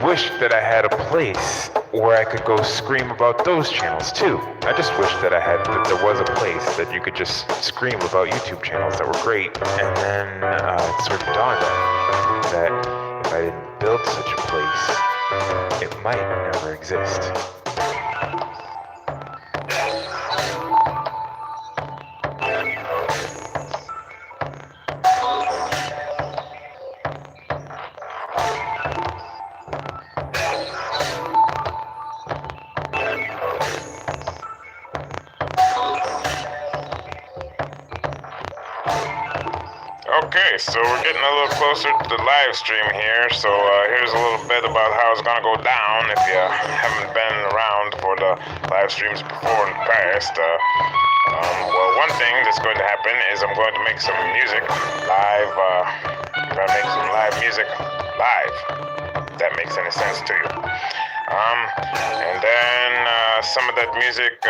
wish that I had a place where I could go scream about those channels too. I just wish that there was a place that you could just scream about YouTube channels that were great. And then it sort of dawned on me that if I didn't build such a place, it might never exist. Okay, so we're getting a little closer to the live stream here, so here's a little bit about how it's gonna go down if you haven't been around for the live streams before in the past. Well, one thing that's going to happen is I'm going to make some music live, I'm gonna make some live music live, if that makes any sense to you. And then some of that music,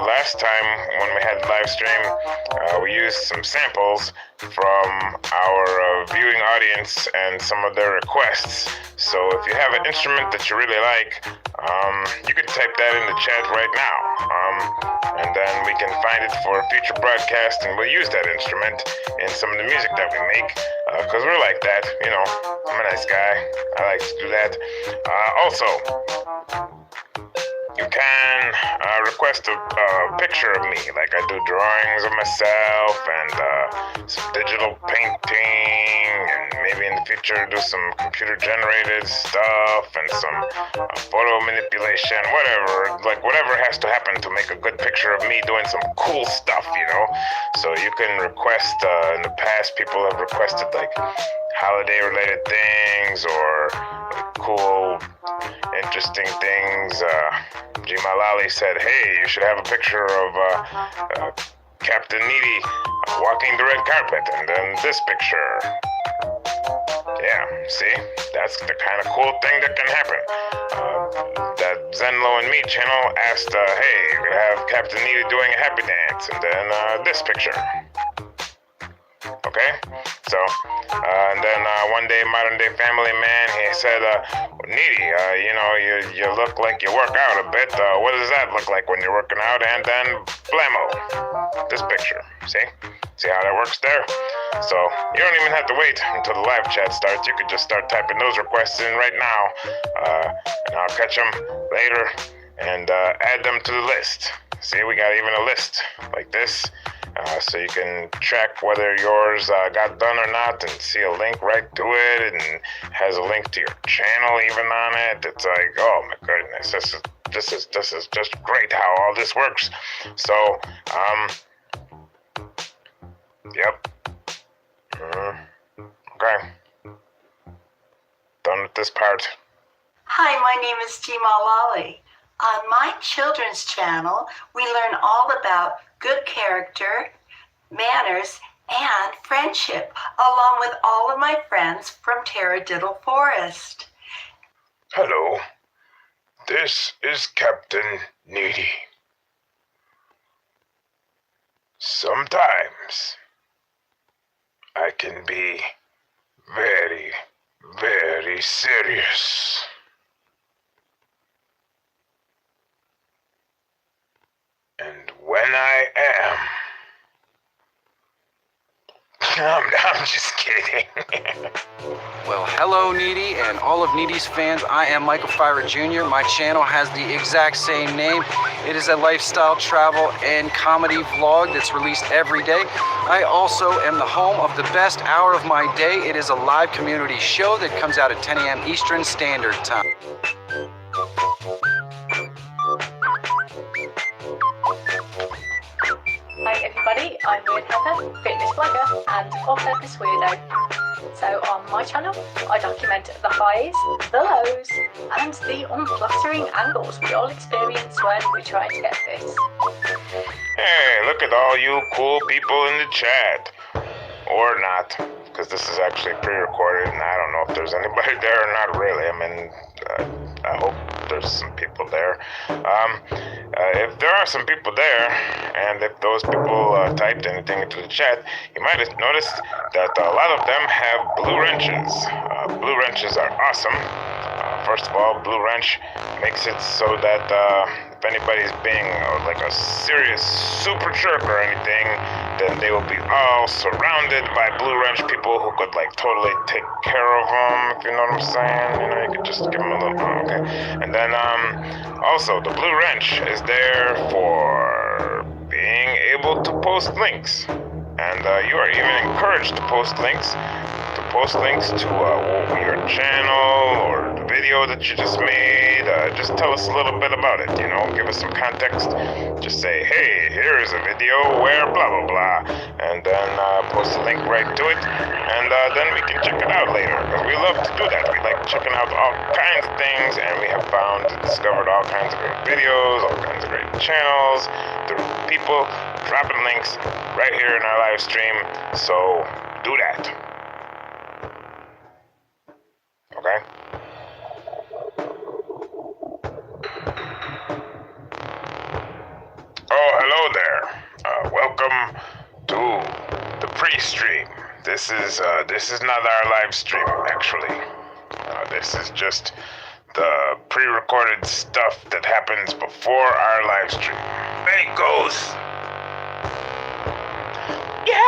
last time when we had the live stream, we used some samples from our viewing audience and some of their requests. So if you have an instrument that you really like, you can type that in the chat right now. And then we can find it for a future broadcast, and we'll use that instrument in some of the music that we make, because we're like that, you know. I'm a nice guy. I like to do that. Also, you can request a picture of me, like I do drawings of myself and some digital painting, and maybe in the future do some computer-generated stuff and some photo manipulation, whatever has to happen to make a good picture of me doing some cool stuff, you know. So you can request, in the past people have requested like holiday-related things or cool, interesting things. G. Malali said, hey, you should have a picture of Captain Needy walking the red carpet, and then this picture. Yeah, see? That's the kind of cool thing that can happen. That Zenlo and Me channel asked, hey, you could have Captain Needy doing a happy dance, and then this picture. Okay? So, and then one day, Modern Day Family Man, he said, Needy, you look like you work out a bit. What does that look like when you're working out? And then, blammo, this picture. See? See how that works there? So, you don't even have to wait until the live chat starts. You could just start typing those requests in right now, and I'll catch them later and add them to the list. See, we got even a list like this. So you can track whether yours got done or not, and see a link right to it, and has a link to your channel even on it. It's like, oh my goodness, this is just great how all this works. So, yep. Okay. Done with this part. Hi, my name is Jimal Lally. On my children's channel, we learn all about good character, manners, and friendship, along with all of my friends from Taradiddle Forest. Hello, this is Captain Needy. Sometimes I can be very, very serious. And when I am, I'm just kidding. Well, hello, Needy, and all of Needy's fans. I am Michael Fyra Jr. My channel has the exact same name. It is a lifestyle, travel, and comedy vlog that's released every day. I also am the home of the best hour of my day. It is a live community show that comes out at 10 a.m. Eastern Standard Time. Hi everybody, I'm Weird Heather, fitness blogger and all-purpose weirdo. So on my channel, I document the highs, the lows, and the unflattering angles we all experience when we try to get fit. Hey, look at all you cool people in the chat. Or not, because this is actually pre-recorded and I don't know if there's anybody there or not really. I mean, I hope there's some people there. If there are some people there, and if those people typed anything into the chat, you might have noticed that a lot of them have blue wrenches. Blue wrenches are awesome first of all, Blue Wrench makes it so that if anybody's being like a serious super jerk or anything, then they will be all surrounded by Blue Wrench people who could like totally take care of them, if you know what I'm saying. You know, you could just give them a little, okay. And then also the Blue Wrench is there for being able to post links. And you are even encouraged to post links to your channel or the video that you just made. Just tell us a little bit about it, you know, give us some context. Just say, hey, here is a video where blah, blah, blah. And then post a link right to it. And then we can check it out later. Because we love to do that. We like checking out all kinds of things. And we have found and discovered all kinds of great videos, all kinds of great channels, through people dropping links right here in our live stream. So do that. Okay? Oh, hello there. Welcome to the pre-stream. This is not our live stream, actually. This is just the pre-recorded stuff that happens before our live stream. Hey, Ghost! Yeah!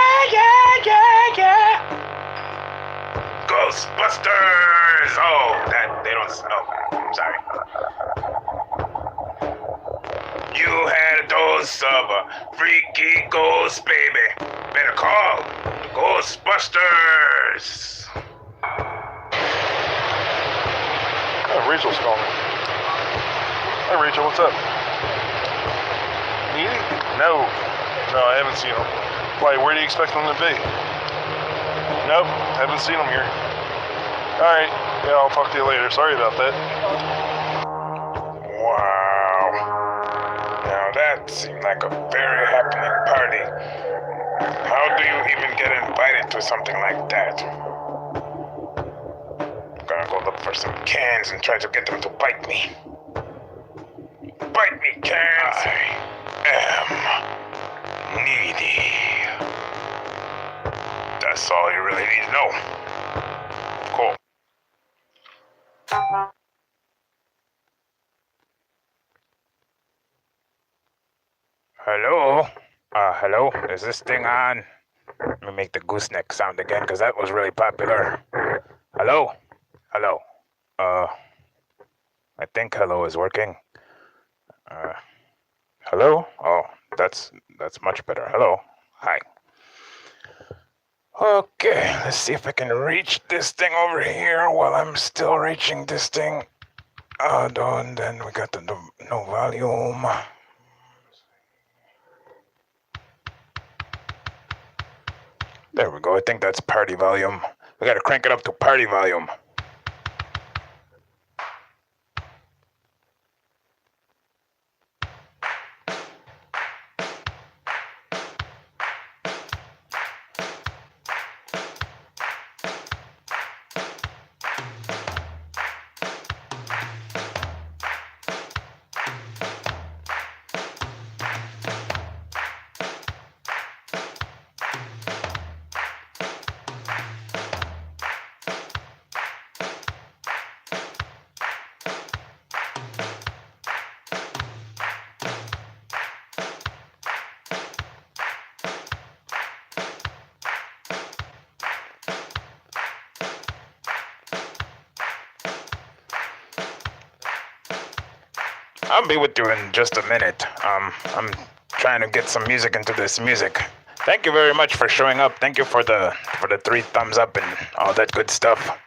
Ghostbusters! Oh, that, they don't, oh, I'm sorry. You had a dose of a freaky ghost, baby. Better call the Ghostbusters. Oh, Rachel's calling. Hi, Rachel, what's up? Needy? No, I haven't seen him. Why, where do you expect him to be? Nope, haven't seen him here. Alright, yeah, I'll talk to you later. Sorry about that. Wow. Now that seemed like a very happening party. How do you even get invited to something like that? I'm gonna go look for some cans and try to get them to bite me. Bite me, cans! I am needy. That's all you really need to know. Cool. Hello? Hello? Is this thing on? Let me make the gooseneck sound again, because that was really popular. Hello? Hello? I think hello is working. Hello? Oh, that's much better. Hello? Hi. Okay, let's see if I can reach this thing over here while I'm still reaching this thing. And then we got the no volume. There we go. I think that's party volume. We gotta crank it up to party volume. I'll be with you in just a minute. I'm trying to get some music into this music. Thank you very much for showing up. Thank you for the 3 thumbs up and all that good stuff.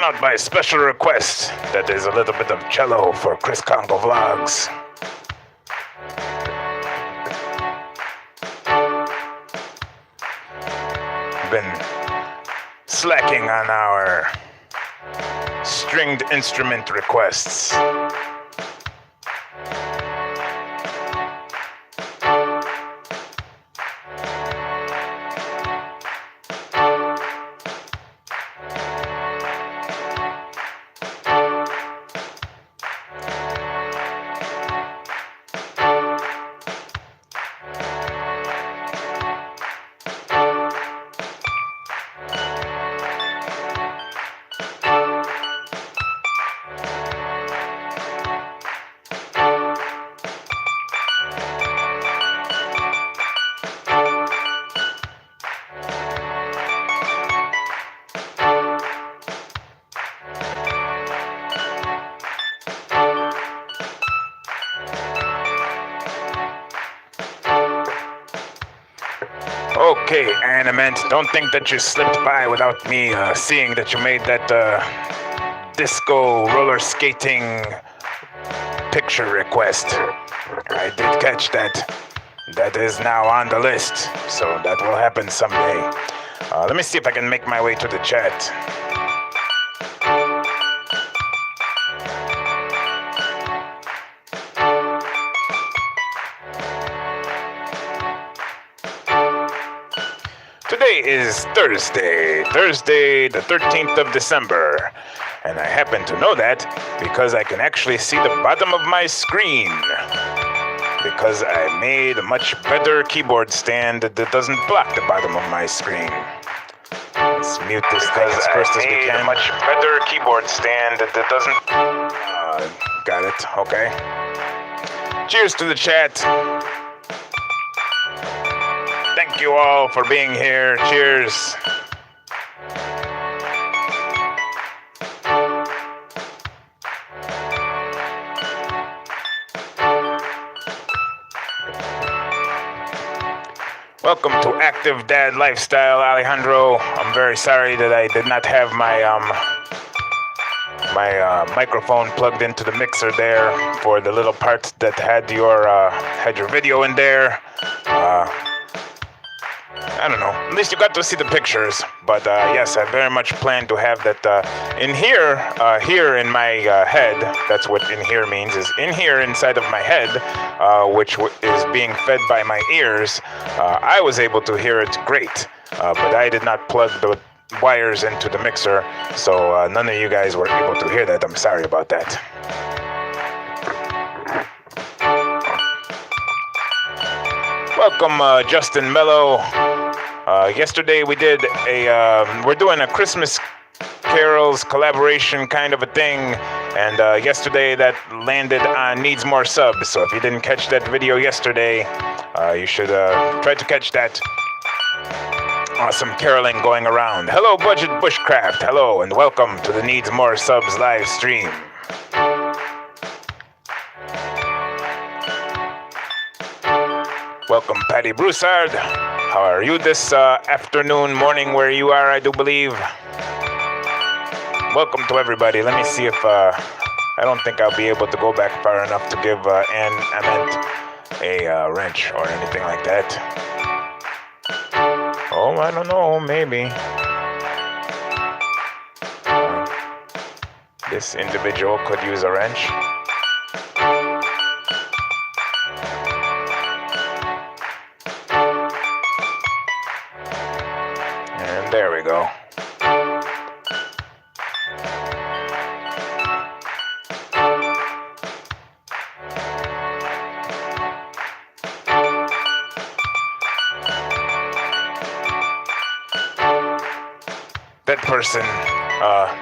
gone out by special request. That is a little bit of cello for Chris Congo Vlogs. Been slacking on our stringed instrument requests. Okay, Animant, don't think that you slipped by without me seeing that you made that disco roller skating picture request. I did catch that. That is now on the list, so that will happen someday. Let me see if I can make my way to the chat. Today is Thursday the 13th of December, and I happen to know that because I can actually see the bottom of my screen, because I made a much better keyboard stand that doesn't block the bottom of my screen. Let's mute this thing as first as we can. A much better keyboard stand that doesn't... got it, okay. Cheers to the chat. Thank you all for being here. Cheers. Welcome to Active Dad Lifestyle, Alejandro. I'm very sorry that I did not have my microphone plugged into the mixer there for the little part that had your video in there. I don't know. At least you got to see the pictures. But yes, I very much plan to have that in here, here in my head. That's what in here means, is in here inside of my head, which is being fed by my ears. I was able to hear it great, but I did not plug the wires into the mixer, so none of you guys were able to hear that. I'm sorry about that. Welcome, Justin Mello. Yesterday we did we're doing a Christmas carols collaboration kind of a thing, and yesterday that landed on Needs More Subs, so if you didn't catch that video yesterday, you should try to catch that. Awesome caroling going around. Hello, Budget Bushcraft. Hello, and welcome to the Needs More Subs live stream. Welcome, Patty Broussard. How are you this afternoon, morning where you are, I do believe. Welcome to everybody. Let me see if I don't think I'll be able to go back far enough to give Ann Ament a wrench or anything like that. Oh, I don't know, maybe. This individual could use a wrench. And there we go.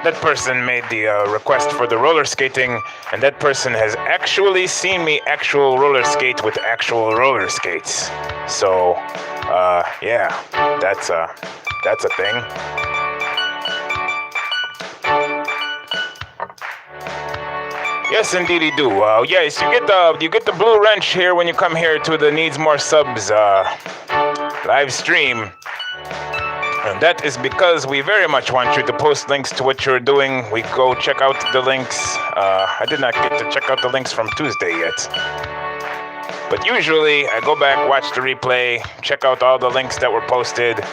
That person made the request for the roller skating, and that person has actually seen me actual roller skate with actual roller skates. So, yeah, that's a thing. Yes, indeed, you do. Yes, you get the blue wrench here when you come here to the Needs More Subs live stream. And that is because we very much want you to post links to what you're doing. We go check out the links. I did not get to check out the links from Tuesday yet. But usually I go back, watch the replay, check out all the links that were posted.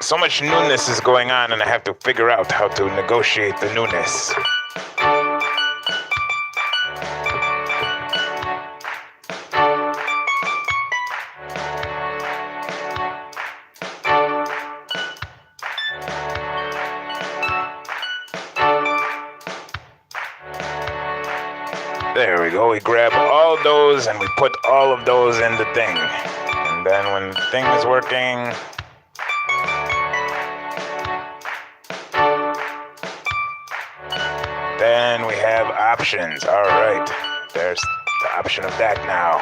So much newness is going on, and I have to figure out how to negotiate the newness. There we go. We grab all those and we put all of those in the thing. And then when the thing is working, then we have options. All right. There's the option of that now.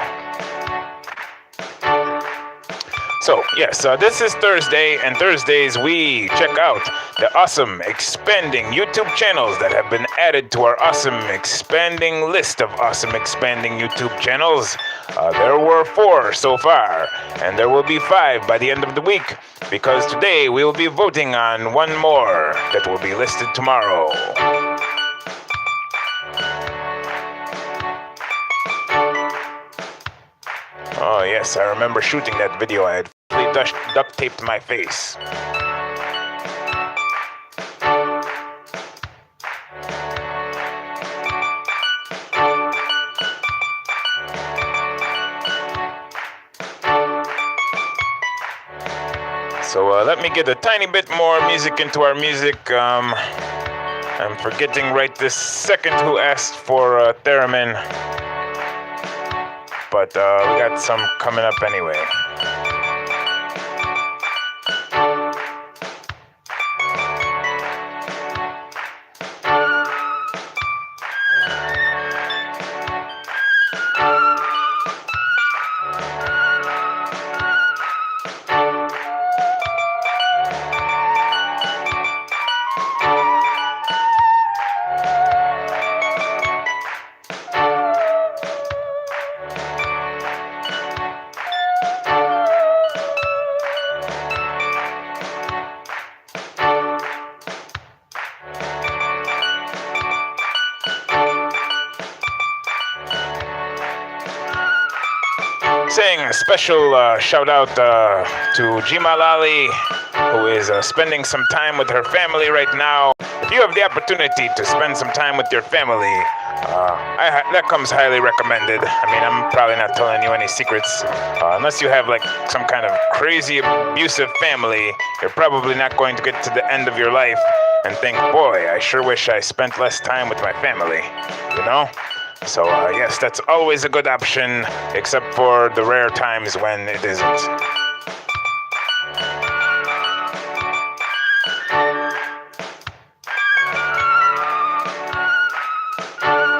So, yes, this is Thursday, and Thursdays we check out the awesome expanding YouTube channels that have been added to our awesome expanding list of awesome expanding YouTube channels. There were 4 so far, and there will be 5 by the end of the week, because today we will be voting on 1 more that will be listed tomorrow. Oh yes, I remember shooting that video. I had fully duct taped my face. So let me get a tiny bit more music into our music. I'm forgetting right this second who asked for theremin. But we got some coming up anyway. Saying a special shout out to Jimalali, who is spending some time with her family right now. If you have the opportunity to spend some time with your family, that comes highly recommended. I mean, I'm probably not telling you any secrets. Unless you have like some kind of crazy abusive family, you're probably not going to get to the end of your life and think, boy, I sure wish I spent less time with my family, you know? So, yes, that's always a good option, except for the rare times when it isn't.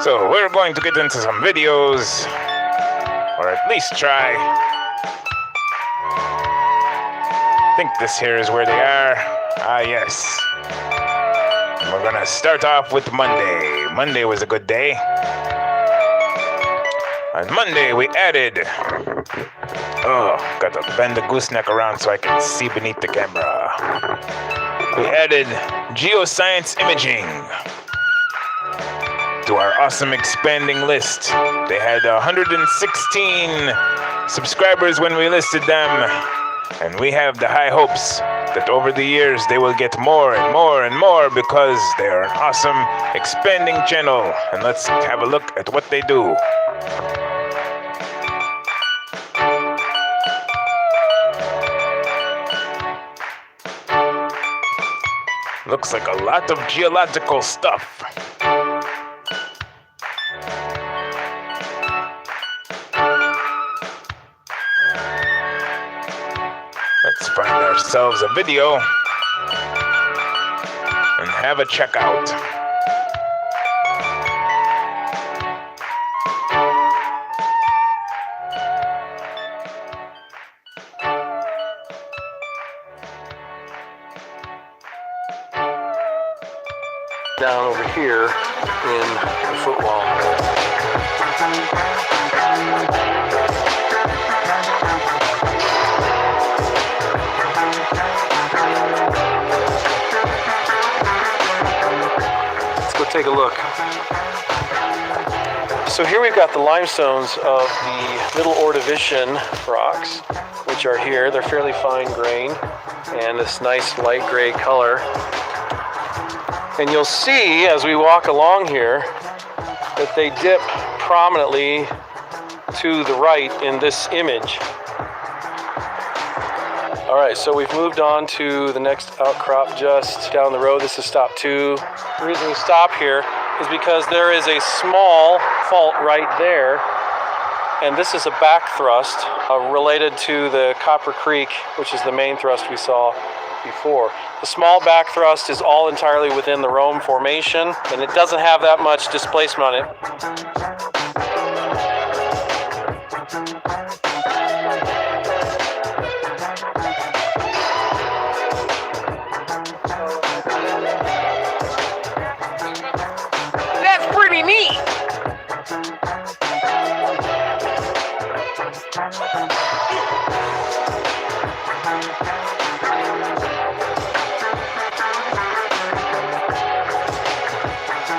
So, we're going to get into some videos, or at least try. I think this here is where they are. Ah, yes. And we're gonna start off with Monday. Monday was a good day. On Monday, we added... got to bend the gooseneck around so I can see beneath the camera. We added geoscience imaging to our awesome expanding list. They had 116 subscribers when we listed them, and we have the high hopes that over the years they will get more and more and more because they are an awesome expanding channel. And let's have a look at what they do. Looks like a lot of geological stuff. Let's find ourselves a video and have a checkout. Down over here in the footwall. take a look. So here we've got the limestones of the Middle Ordovician rocks, which are here. They're fairly fine grained and this nice light gray color. And you'll see as we walk along here that they dip prominently to the right in this image. All right, so we've moved on to the next outcrop just down the road. This is stop 2. The reason we stop here is because there is a small fault right there, and this is a back thrust related to the Copper Creek, which is the main thrust we saw before. The small back thrust is all entirely within the Rome Formation, and it doesn't have that much displacement on it.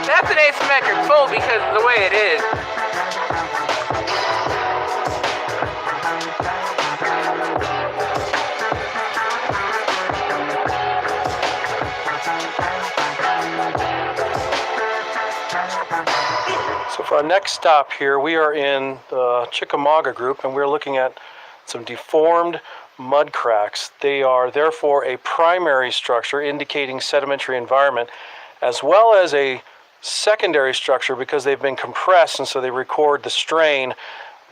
That's an asymmetric fold because of the way it is. So for our next stop here, we are in the Chickamauga group, and we're looking at some deformed mud cracks. They are therefore a primary structure indicating sedimentary environment, as well as a secondary structure because they've been compressed, and so they record the strain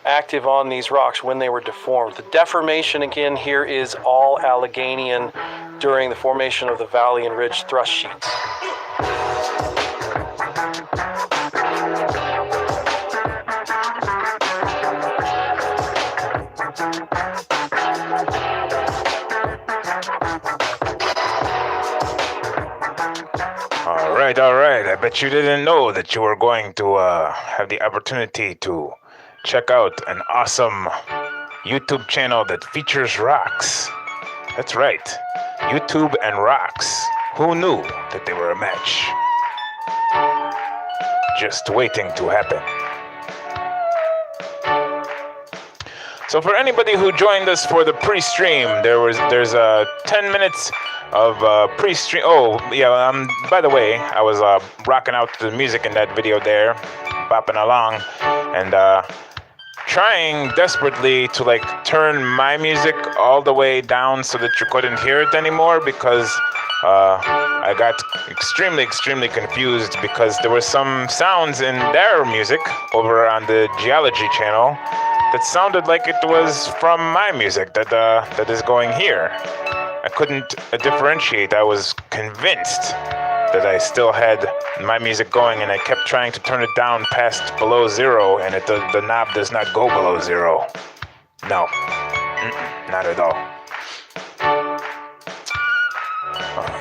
active on these rocks when they were deformed. The deformation again here is all Alleghenian during the formation of the valley and ridge thrust sheets. All right. I bet you didn't know that you were going to have the opportunity to check out an awesome YouTube channel that features rocks. That's right, YouTube and rocks. Who knew that they were a match? Just waiting to happen. So for anybody who joined us for the pre-stream, there's 10 minutes of pre-stream. Oh yeah, by the way, I was rocking out to the music in that video there, bopping along, and trying desperately to like turn my music all the way down so that you couldn't hear it anymore, because I got extremely confused because there were some sounds in their music over on the Geology channel that sounded like it was from my music that is going here. I couldn't differentiate. I was convinced that I still had my music going, and I kept trying to turn it down past below 0, and the knob does not go below 0. No, not at all.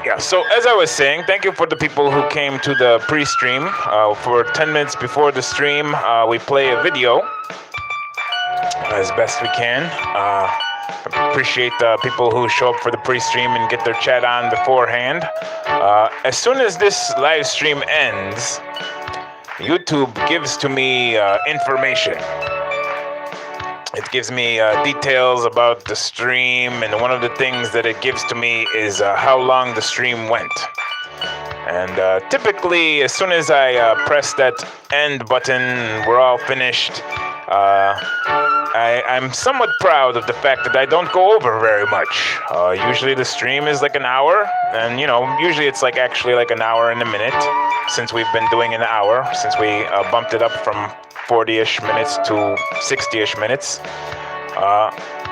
Yeah, so as I was saying, thank you for the people who came to the pre-stream. For 10 minutes before the stream, we play a video as best we can. Appreciate the people who show up for the pre-stream and get their chat on beforehand. As soon as this live stream ends, YouTube gives to me information. It gives me details about the stream, and one of the things that it gives to me is how long the stream went. And typically, as soon as I press that end button, we're all finished. I'm somewhat proud of the fact that I don't go over very much. Usually the stream is like an hour, and usually it's like actually like an hour and a minute, since we've been doing an hour, since we bumped it up from 40-ish minutes to 60-ish minutes.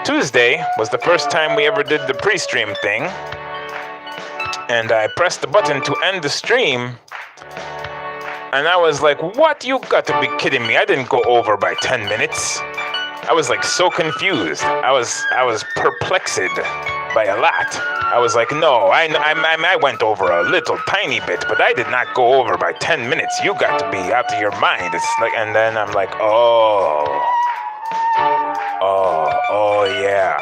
Tuesday was the first time we ever did the pre-stream thing, and I pressed the button to end the stream, and I was like, what? You got to be kidding me. I didn't go over by 10 minutes. I was like so confused. I was perplexed by a lot. I was like, no, I went over a little tiny bit, but I did not go over by 10 minutes. You got to be out of your mind. It's like, and then I'm like, oh yeah.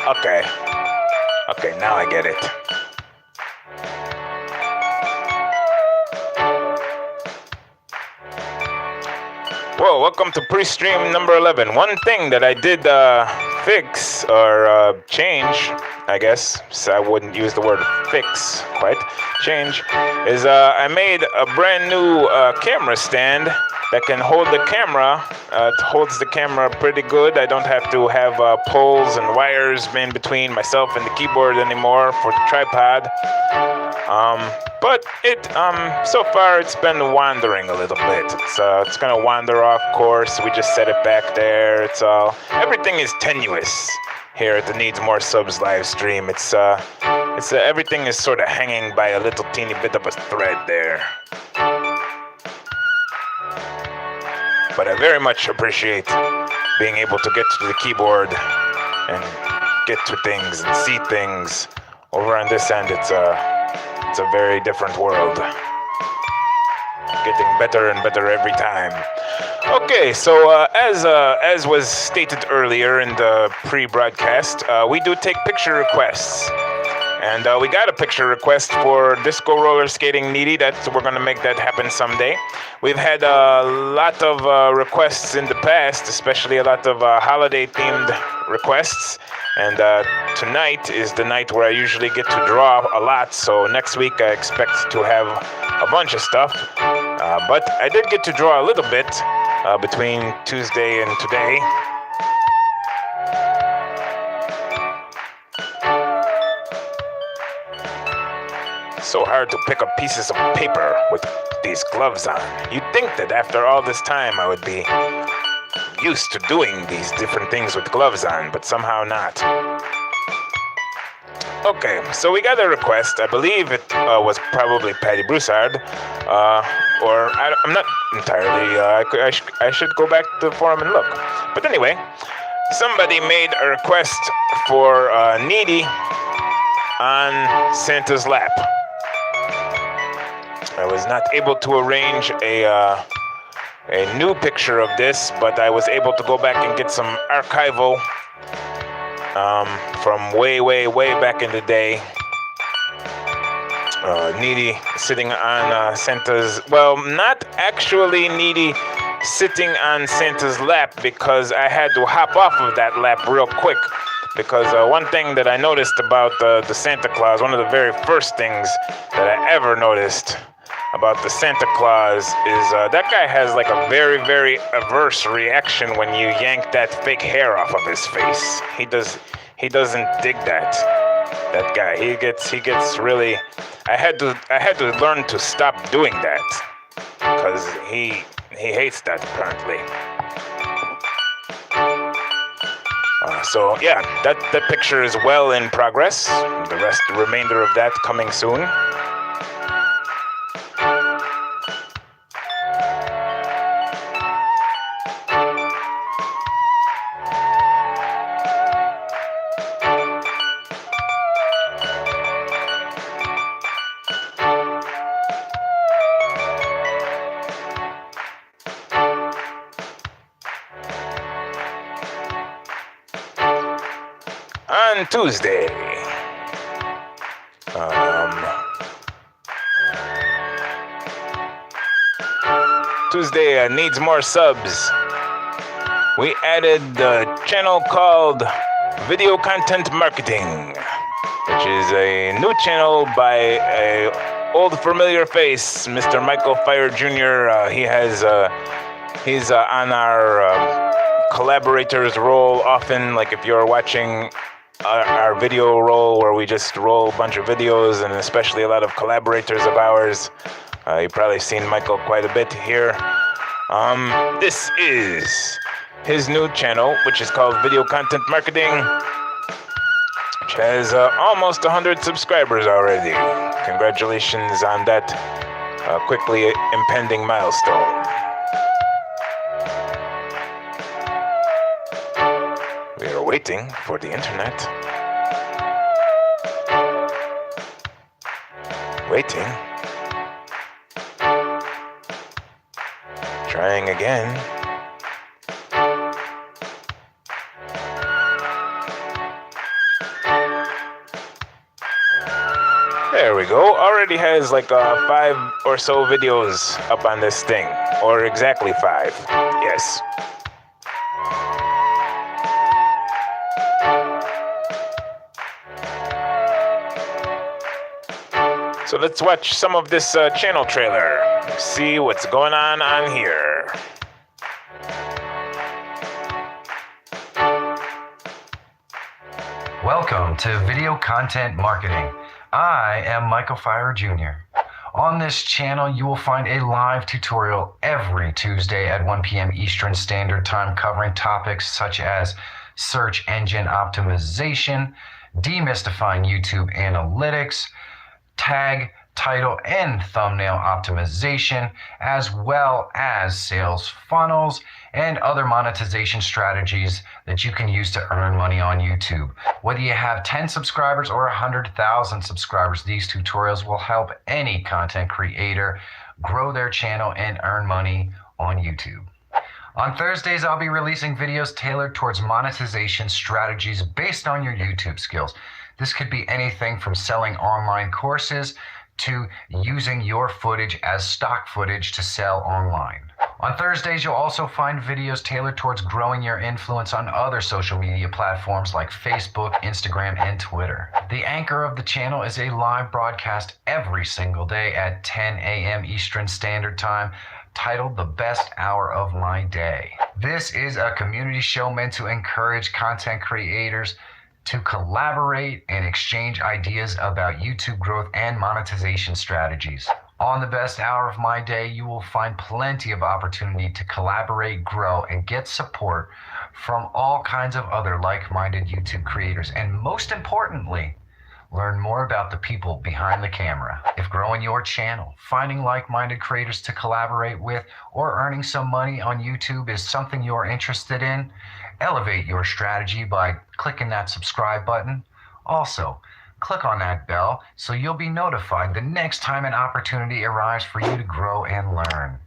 Okay, now I get it. Whoa, welcome to pre-stream number 11. One thing that I did fix or change, I guess, so I wouldn't use the word fix quite, change, is I made a brand new camera stand that can hold the camera. It holds the camera pretty good. I don't have to have poles and wires in between myself and the keyboard anymore for the tripod. But it, so far it's been wandering a little bit. It's gonna wander off course. We just set it back there. Everything is tenuous here at the Needs More Subs live stream. Everything is sort of hanging by a little teeny bit of a thread there. But I very much appreciate being able to get to the keyboard and get to things and see things. Over on this end, it's a very different world. Getting better and better every time. Okay, so as was stated earlier in the pre-broadcast, we do take picture requests. And we got a picture request for Disco Roller Skating Needy. We're going to make that happen someday. We've had a lot of requests in the past, especially a lot of holiday-themed requests. And tonight is the night where I usually get to draw a lot. So next week I expect to have a bunch of stuff. But I did get to draw a little bit between Tuesday and today. So hard to pick up pieces of paper with these gloves on. You'd think that after all this time I would be used to doing these different things with gloves on, but somehow not. Okay, so we got a request. I believe it was probably Patty Broussard, or I'm not entirely. I should go back to the forum and look. But anyway, somebody made a request for Needy on Santa's lap. I was not able to arrange a new picture of this, but I was able to go back and get some archival from way, way, way back in the day. Needy sitting on Santa's, well, not actually Needy sitting on Santa's lap, because I had to hop off of that lap real quick. Because one thing that I noticed about the Santa Claus, one of the very first things that I ever noticed about the Santa Claus is that guy has like a very, very averse reaction when you yank that fake hair off of his face. He doesn't dig that guy. He gets really. I had to learn to stop doing that because he hates that apparently. So yeah, that picture is well in progress. The remainder of that coming soon. On Tuesday, needs more subs. We added the channel called Video Content Marketing, which is a new channel by a old familiar face, Mr. Michael Fire Jr. He's on our collaborators role often, like if you're watching our video roll where we just roll a bunch of videos, and especially a lot of collaborators of ours. You've probably seen Michael quite a bit here. This is his new channel, which is called Video Content Marketing, which has almost 100 subscribers already. Congratulations on that quickly impending milestone. We are waiting for the internet. Waiting. Trying again. There we go. Already has like 5 or so videos up on this thing. Or exactly 5. Yes. So let's watch some of this channel trailer. See what's going on here. Welcome to Video Content Marketing. I am Michael Fire Jr. On this channel, you will find a live tutorial every Tuesday at 1 p.m. Eastern Standard Time covering topics such as search engine optimization, demystifying YouTube analytics, tag, title, and thumbnail optimization, as well as sales funnels and other monetization strategies that you can use to earn money on YouTube. Whether you have 10 subscribers or 100,000 subscribers, these tutorials will help any content creator grow their channel and earn money on YouTube. On Thursdays, I'll be releasing videos tailored towards monetization strategies based on your YouTube skills. This could be anything from selling online courses to using your footage as stock footage to sell online. On Thursdays, you'll also find videos tailored towards growing your influence on other social media platforms like Facebook, Instagram, and Twitter. The anchor of the channel is a live broadcast every single day at 10 a.m. Eastern Standard Time, titled The Best Hour of My Day. This is a community show meant to encourage content creators to collaborate and exchange ideas about YouTube growth and monetization strategies. On the best hour of my day, you will find plenty of opportunity to collaborate, grow, and get support from all kinds of other like-minded YouTube creators, and most importantly, learn more about the people behind the camera. If growing your channel, finding like-minded creators to collaborate with, or earning some money on YouTube is something you're interested in, elevate your strategy by clicking that subscribe button. Also, click on that bell so you'll be notified the next time an opportunity arrives for you to grow and learn.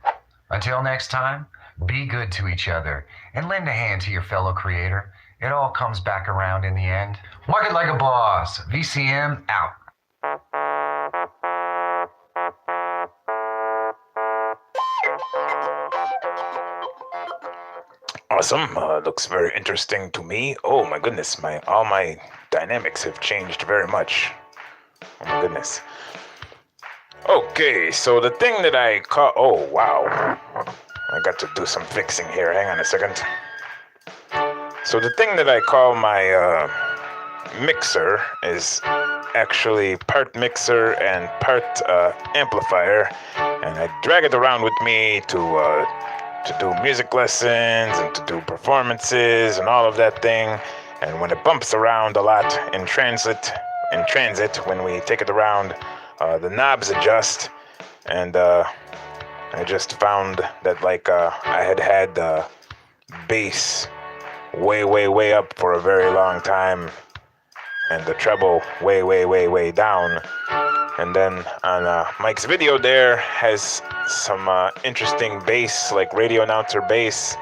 Until next time, be good to each other and lend a hand to your fellow creator. It all comes back around in the end. Market like a boss. VCM out. Awesome. Looks very interesting to me. Oh my goodness, all my dynamics have changed very much. Oh my goodness. Okay, so the thing that I call... Oh, wow. I got to do some fixing here. Hang on a second. So the thing that I call my mixer is actually part mixer and part amplifier. And I drag it around with me to do music lessons and to do performances and all of that thing. And when it bumps around a lot in transit, when we take it around, the knobs adjust. And I just found that I had bass way up for a very long time, and the treble way down. And then on Mike's video there has some interesting bass, like radio announcer bass.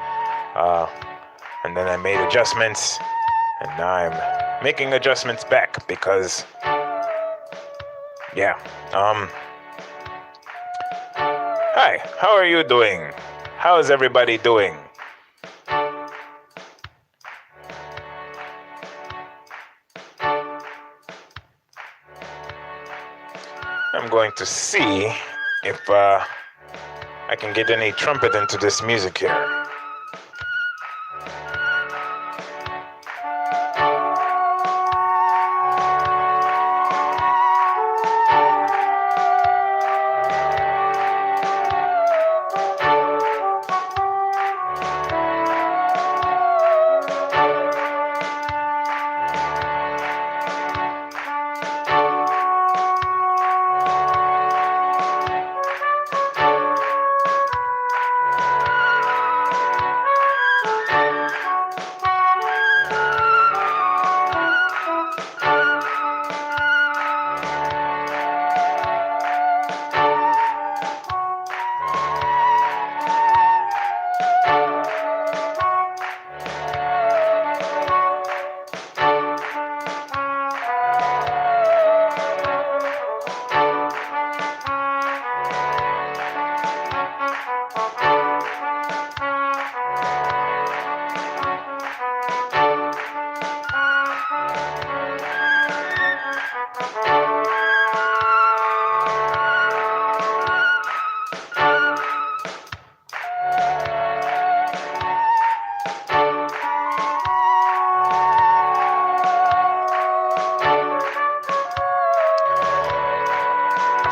And then I made adjustments, and now I'm making adjustments back because, yeah. Hi, how are you doing? How is everybody doing? I'm going to see if I can get any trumpet into this music here.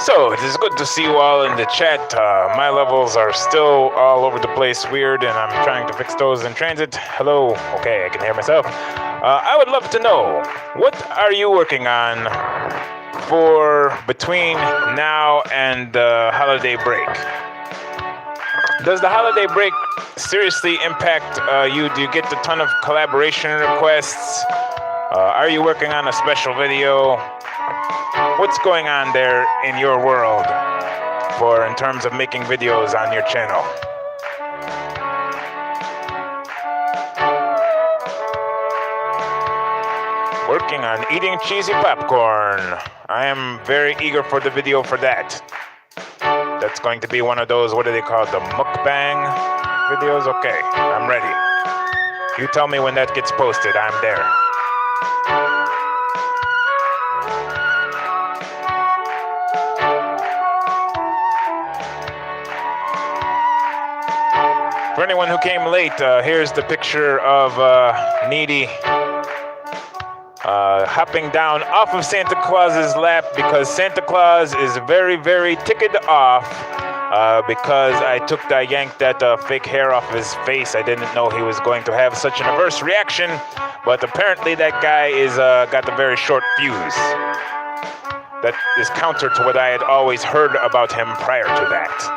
So, it is good to see you all in the chat. My levels are still all over the place weird, and I'm trying to fix those in transit. Hello. Okay, I can hear myself. I would love to know, what are you working on for between now and the holiday break? Does the holiday break seriously impact you? Do you get a ton of collaboration requests? Are you working on a special video? What's going on there in your world in terms of making videos on your channel? Working on eating cheesy popcorn. I am very eager for the video for that. That's going to be one of those, what do they call it, the mukbang videos? Okay, I'm ready. You tell me when that gets posted, I'm there. For anyone who came late, here's the picture of Needy hopping down off of Santa Claus's lap because Santa Claus is very, very ticked off because I yanked that fake hair off his face. I didn't know he was going to have such an adverse reaction, but apparently that guy is got a very short fuse. That is counter to what I had always heard about him prior to that.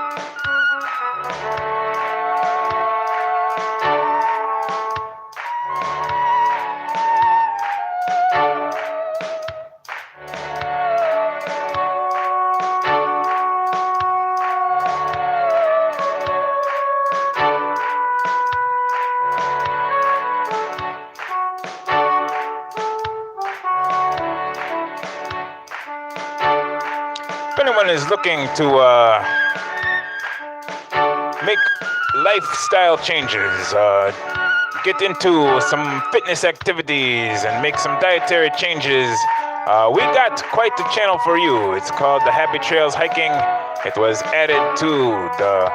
If anyone is looking to make lifestyle changes, get into some fitness activities and make some dietary changes, we got quite the channel for you. It's called the Happy Trails Hiking. It was added to the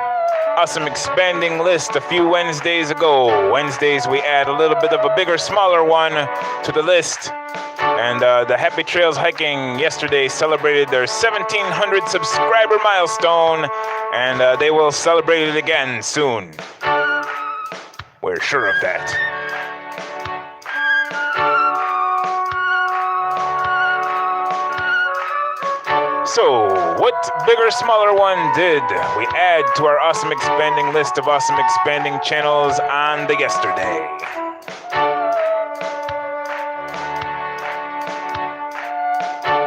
awesome expanding list a few Wednesdays ago. Wednesdays we add a little bit of a bigger, smaller one to the list. And the Happy Trails Hiking yesterday celebrated their 1,700 subscriber milestone, and they will celebrate it again soon. We're sure of that. So, what bigger, smaller one did we add to our awesome expanding list of awesome expanding channels on the yesterday?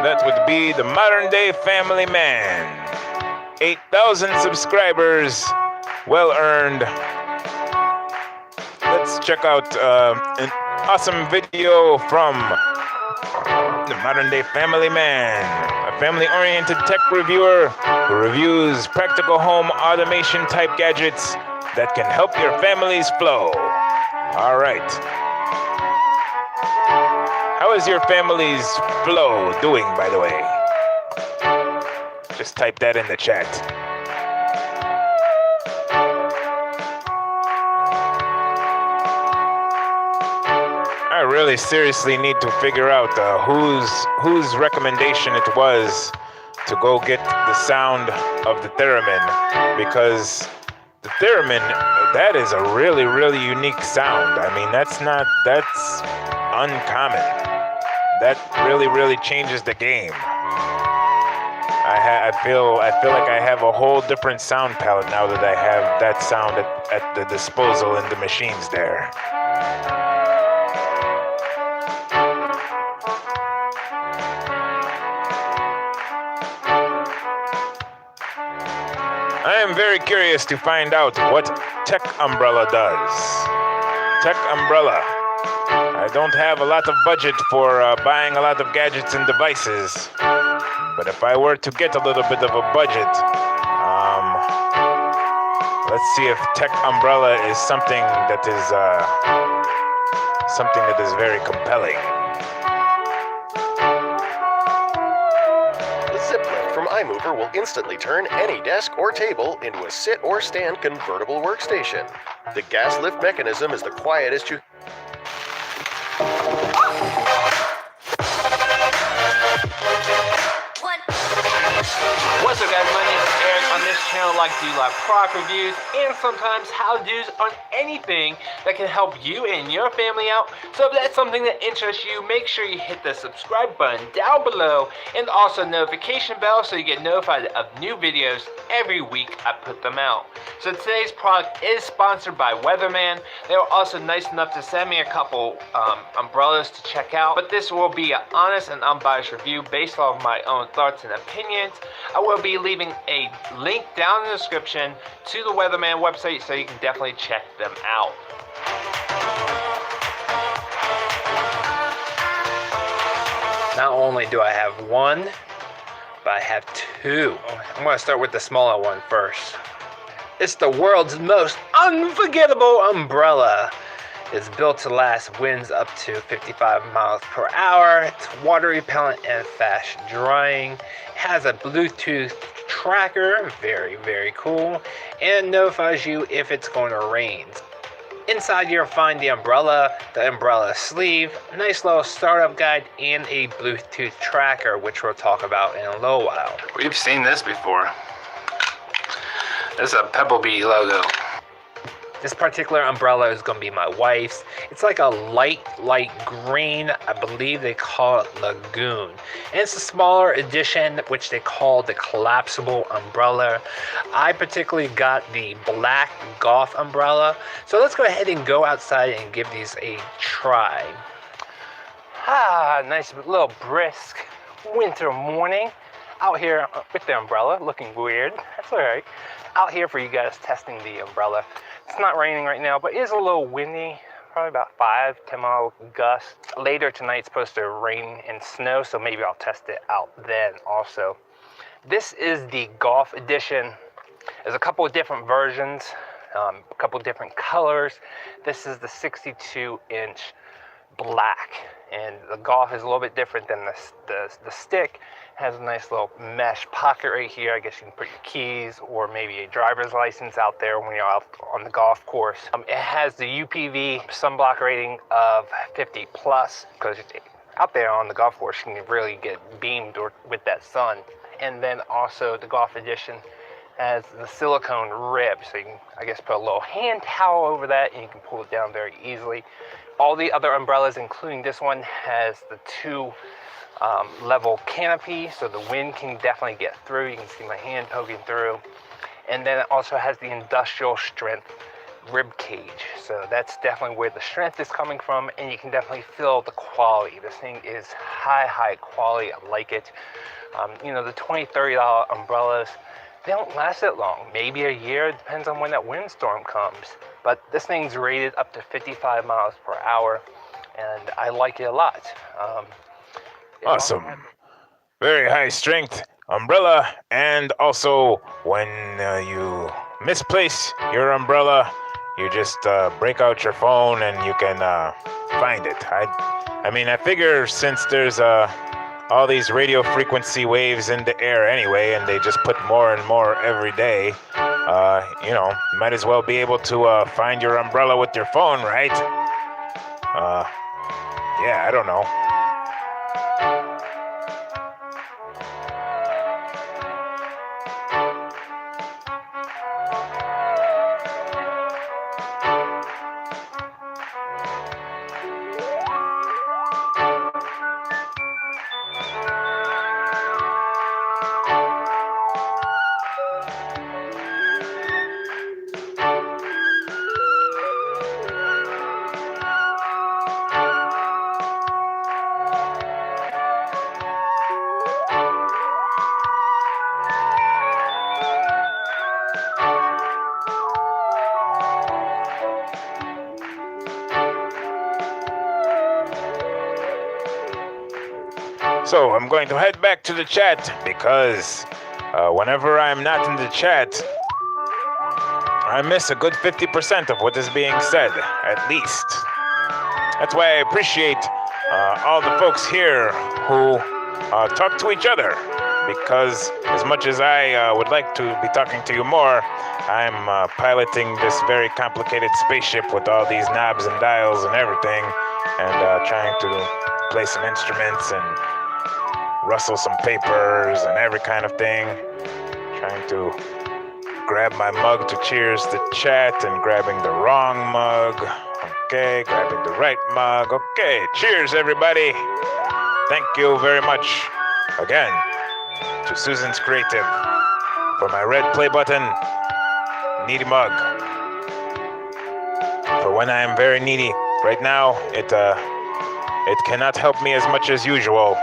That would be the Modern Day Family Man. 8,000 subscribers, well earned. Let's check out an awesome video from the Modern Day Family Man, a family-oriented tech reviewer who reviews practical home automation type gadgets that can help your families flow. All right. How is your family's flow doing, by the way? Just type that in the chat. I really seriously need to figure out whose recommendation it was to go get the sound of the theremin, because the theremin, that is a really, really unique sound. I mean, that's uncommon. That really, really changes the game. I feel like I have a whole different sound palette now that I have that sound at the disposal in the machines there. I am very curious to find out what Tech Umbrella does. Tech Umbrella. I don't have a lot of budget for buying a lot of gadgets and devices, but if I were to get a little bit of a budget, let's see if Tech Umbrella is something that is very compelling. The zip lift from iMover will instantly turn any desk or table into a sit or stand convertible workstation. The gas lift mechanism is the quietest you... What's up guys, my name is Eric. On this channel I like to do live product reviews and sometimes how-tos on anything that can help you and your family out. So if that's something that interests you, make sure you hit the subscribe button down below and also notification bell so you get notified of new videos every week I put them out. So today's product is sponsored by Weatherman. They were also nice enough to send me a couple umbrellas to check out, but this will be an honest and unbiased review based off my own thoughts and opinions. I will be leaving a link down in the description to the Weatherman website so you can definitely check them out. Not only do I have one, but I have two. I'm going to start with the smaller one first. It's the world's most unforgettable umbrella. It's built to last winds up to 55 miles per hour. It's water repellent and fast drying. It has a Bluetooth tracker, very, very cool, and notifies you if it's going to rain. Inside you'll find the umbrella sleeve, a nice little startup guide, and a Bluetooth tracker, which we'll talk about in a little while. We've seen this before. This is a Pebblebee logo. This particular umbrella is going to be my wife's. It's like a light green. I believe they call it Lagoon. And it's a smaller edition, which they call the collapsible umbrella. I particularly got the black golf umbrella. So let's go ahead and go outside and give these a try. Nice little brisk winter morning. Out here with the umbrella, looking weird. That's all right. Out here for you guys testing the umbrella. It's not raining right now, but it is a little windy, probably about 5-10 mile gusts. Later tonight it's supposed to rain and snow, so maybe I'll test it out then also. This is the golf edition. There's a couple of different versions, a couple of different colors. This is the 62-inch black, and the golf is a little bit different than the stick. Has a nice little mesh pocket right here. I guess you can put your keys or maybe a driver's license out there when you're out on the golf course. It has the UPV sunblock rating of 50 plus, because out there on the golf course you can really get beamed with that sun. And then also the golf edition has the silicone rib, so you can, I guess, put a little hand towel over that and you can pull it down very easily. All the other umbrellas, including this one, has the two level canopy, so the wind can definitely get through. You can see my hand poking through. And then it also has the industrial strength rib cage, so that's definitely where the strength is coming from, and you can definitely feel the quality. This thing is high quality. I like it. You know, the $20-$30 umbrellas, they don't last that long, maybe a year. It depends on when that windstorm comes, but this thing's rated up to 55 miles per hour, and I like it a lot. Awesome. Very high strength umbrella, and also when you misplace your umbrella, you just break out your phone and you can find it. I mean, I figure since there's all these radio frequency waves in the air anyway, and they just put more and more every day, you know, might as well be able to find your umbrella with your phone, right? Yeah, I don't know. So I'm going to head back to the chat because whenever I'm not in the chat, I miss a good 50% of what is being said, at least. That's why I appreciate all the folks here who talk to each other, because as much as I would like to be talking to you more, I'm piloting this very complicated spaceship with all these knobs and dials and everything, and trying to play some instruments and rustle some papers and every kind of thing. trying to grab my mug to cheers the chat and grabbing the wrong mug. Okay, grabbing the right mug. Okay, cheers, everybody. Thank you very much again to Susan's Creative for my red play button needy mug. For when I am very needy. Right now, it cannot help me as much as usual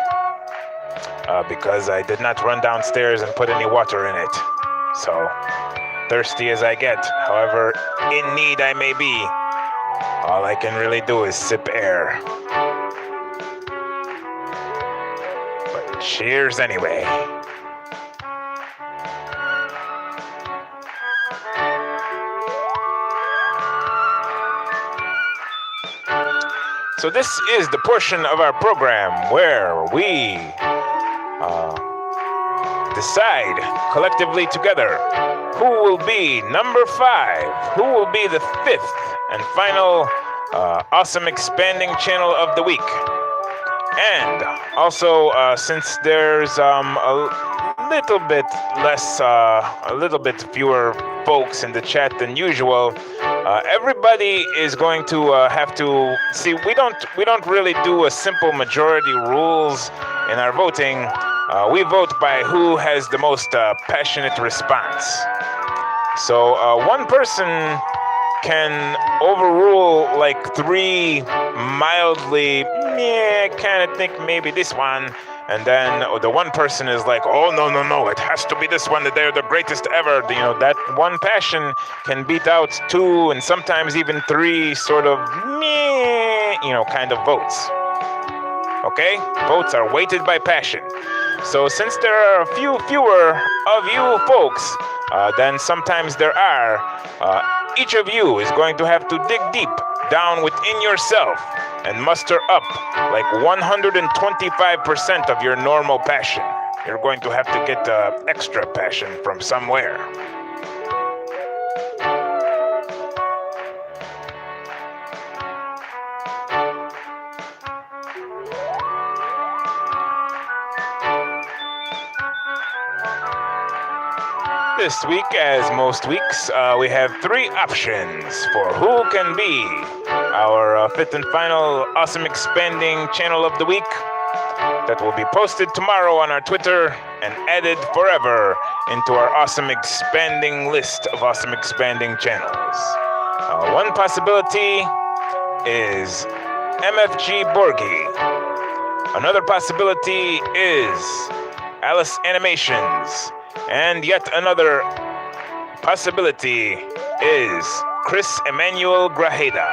because I did not run downstairs and put any water in it. So, thirsty as I get, however in need I may be, all I can really do is sip air. But cheers anyway. So this is the portion of our program where we decide collectively together who will be number 5, who will be the 5th and final awesome expanding channel of the week. And also, since there's a little bit less, a little bit fewer folks in the chat than usual, everybody is going to have to see. We don't really do a simple majority rules in our voting. We vote by who has the most passionate response. So one person can overrule like 3 mildly, kind of think maybe this one, and then the one person is like, oh no, it has to be this one, that they're the greatest ever. You know, that one passion can beat out 2 and sometimes even 3 sort of kind of votes. Okay, votes are weighted by passion. So since there are a few fewer of you folks than sometimes there are, each of you is going to have to dig deep down within yourself and muster up like 125% of your normal passion. You're going to have to get extra passion from somewhere. This week, as most weeks, we have 3 options for who can be our 5th and final awesome expanding channel of the week that will be posted tomorrow on our Twitter and added forever into our awesome expanding list of awesome expanding channels. One possibility is MFG Borgie. Another possibility is Alice Animations. And yet another possibility is Chris Emmanuel Grajeda.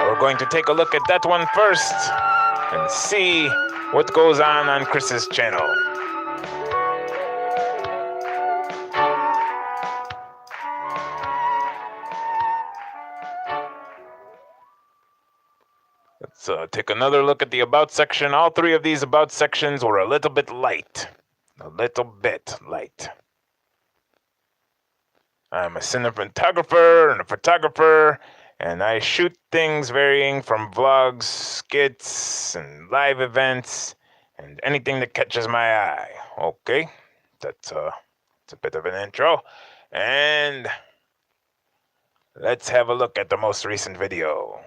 We're going to take a look at that one first and see what goes on Chris's channel. Let's take another look at the About section. All 3 of these About sections were a little bit light. I'm a cinematographer and a photographer, and I shoot things varying from vlogs, skits, and live events, and anything that catches my eye. Okay, that's a bit of an intro, and let's have a look at the most recent video.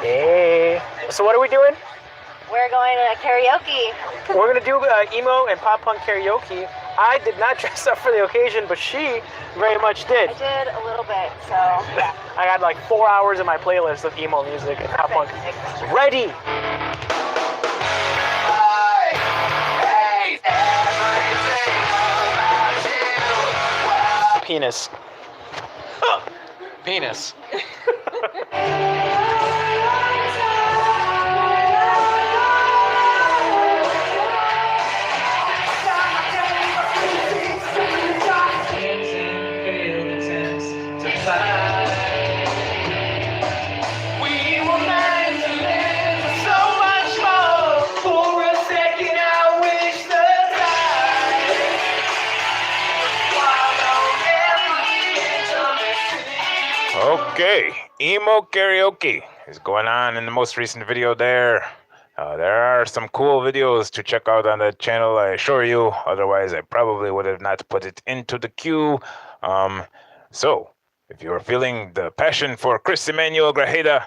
Hey, so what are we doing? We're going to karaoke. We're gonna do emo and pop punk karaoke. I did not dress up for the occasion, but she very much did. I did a little bit, so yeah. I had like 4 hours in my playlist of emo music and pop punk. Ready! Penis. Penis. Okay, emo karaoke is going on in the most recent video there. There are some cool videos to check out on that channel, I assure you. Otherwise, I probably would have not put it into the queue. So, if you're feeling the passion for Chris Emmanuel Grajeda,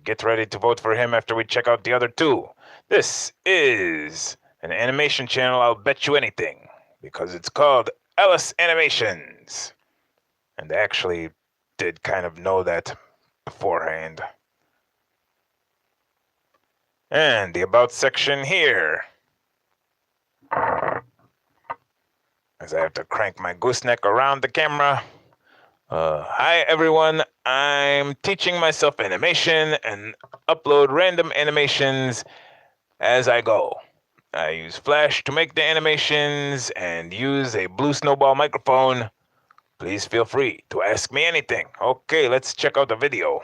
get ready to vote for him after we check out the other two. This is an animation channel, I'll bet you anything, because it's called Alice Animations. And I actually did kind of know that beforehand. And the About section here. As I have to crank my gooseneck around the camera. Hi everyone, I'm teaching myself animation and upload random animations as I go. I use Flash to make the animations and use a blue snowball microphone. Please feel free to ask me anything. Okay, let's check out the video.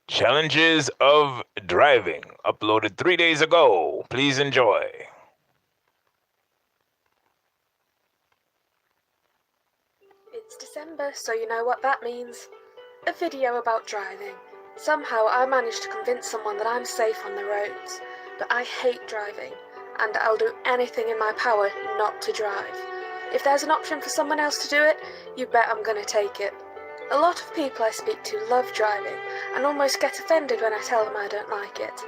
Challenges of Driving, uploaded 3 days ago. Please enjoy. It's December, so you know what that means. A video about driving. Somehow I managed to convince someone that I'm safe on the roads, but I hate driving, and I'll do anything in my power not to drive. If there's an option for someone else to do it, you bet I'm gonna take it. A lot of people I speak to love driving, and almost get offended when I tell them I don't like it.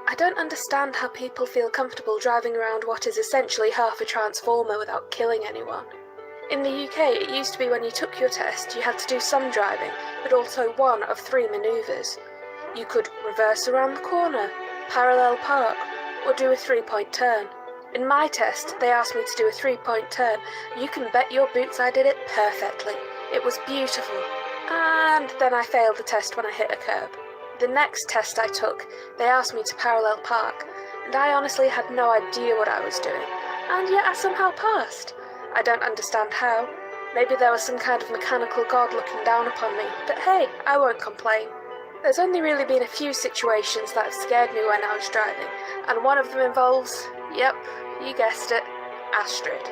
I don't understand how people feel comfortable driving around what is essentially half a transformer without killing anyone. In the UK, it used to be when you took your test, you had to do some driving, but also one of 3 manoeuvres. You could reverse around the corner, parallel park, or do a 3-point turn. In my test, they asked me to do a 3-point turn. You can bet your boots I did it perfectly. It was beautiful. And then I failed the test when I hit a curb. The next test I took, they asked me to parallel park, and I honestly had no idea what I was doing, and yet I somehow passed. I don't understand how. Maybe there was some kind of mechanical god looking down upon me, but hey, I won't complain. There's only really been a few situations that have scared me when I was driving, and one of them involves, yep, you guessed it, Astrid.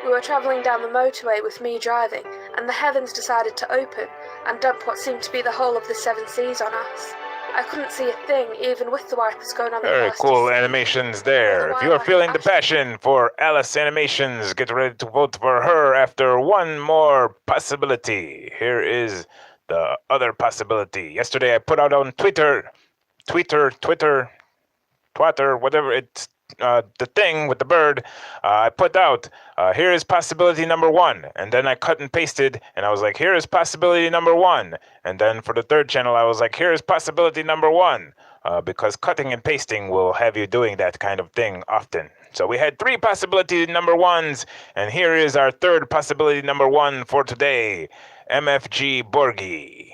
We were travelling down the motorway with me driving, and the heavens decided to open and dump what seemed to be the whole of the 7 seas on us. I couldn't see a thing, even with the wipers going on the Very first cool seas. animations there. If you are feeling the passion for Alice Animations, get ready to vote for her after one more possibility. Here is the other possibility. Yesterday I put out on Twitter, whatever it's, the thing with the bird, I put out, here is possibility number 1, and then I cut and pasted, and I was like, here is possibility number 1, and then for the third channel, I was like, here is possibility number 1, because cutting and pasting will have you doing that kind of thing often. So we had 3 possibility number 1s, and here is our third possibility number 1 for today, MFG Borgi.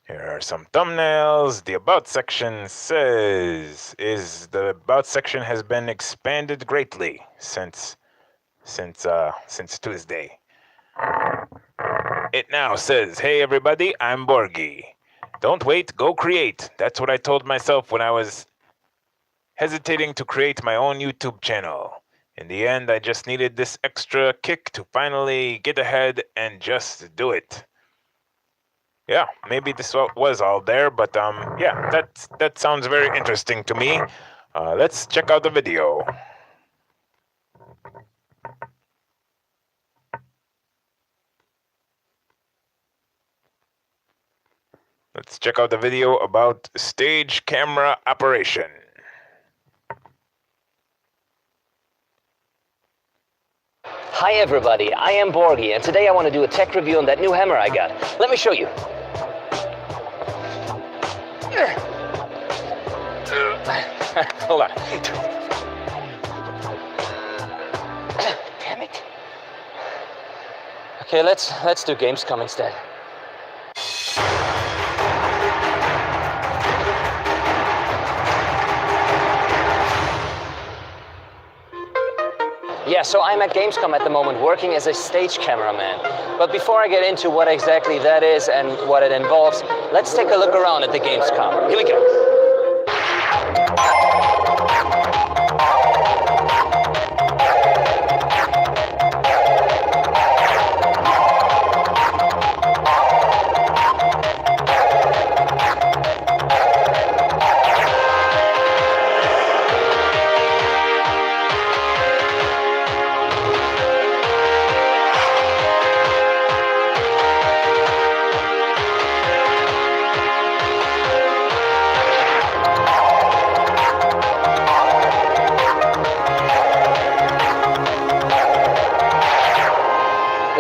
Here are some thumbnails. The About section says, the About section has been expanded greatly since Tuesday. It now says, hey everybody, I'm Borgi. Don't wait, go create. That's what I told myself when I was hesitating to create my own YouTube channel. In the end, I just needed this extra kick to finally get ahead and just do it. Yeah, maybe this was all there, but yeah, that sounds very interesting to me. Let's check out the video. Let's check out the video about stage camera operation. Hi everybody, I am Borgi, and today I want to do a tech review on that new hammer I got. Let me show you. Hold on. Damn it. Okay, let's do Gamescom instead. Yes, so I'm at Gamescom at the moment working as a stage cameraman. But before I get into what exactly that is and what it involves, let's take a look around at the Gamescom. Here we go.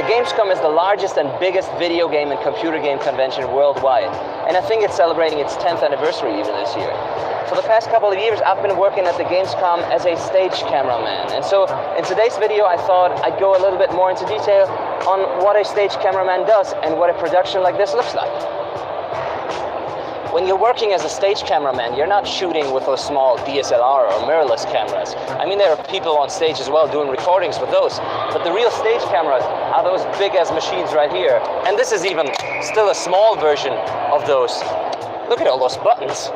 Gamescom is the largest and biggest video game and computer game convention worldwide, and I think it's celebrating its 10th anniversary even this year. For the past couple of years, I've been working at the Gamescom as a stage cameraman, and so in today's video I thought I'd go a little bit more into detail on what a stage cameraman does and what a production like this looks like. When you're working as a stage cameraman, you're not shooting with those small DSLR or mirrorless cameras. I mean, there are people on stage as well doing recordings with those, but the real stage cameras are those big-ass machines right here. And this is even still a small version of those. Look at all those buttons.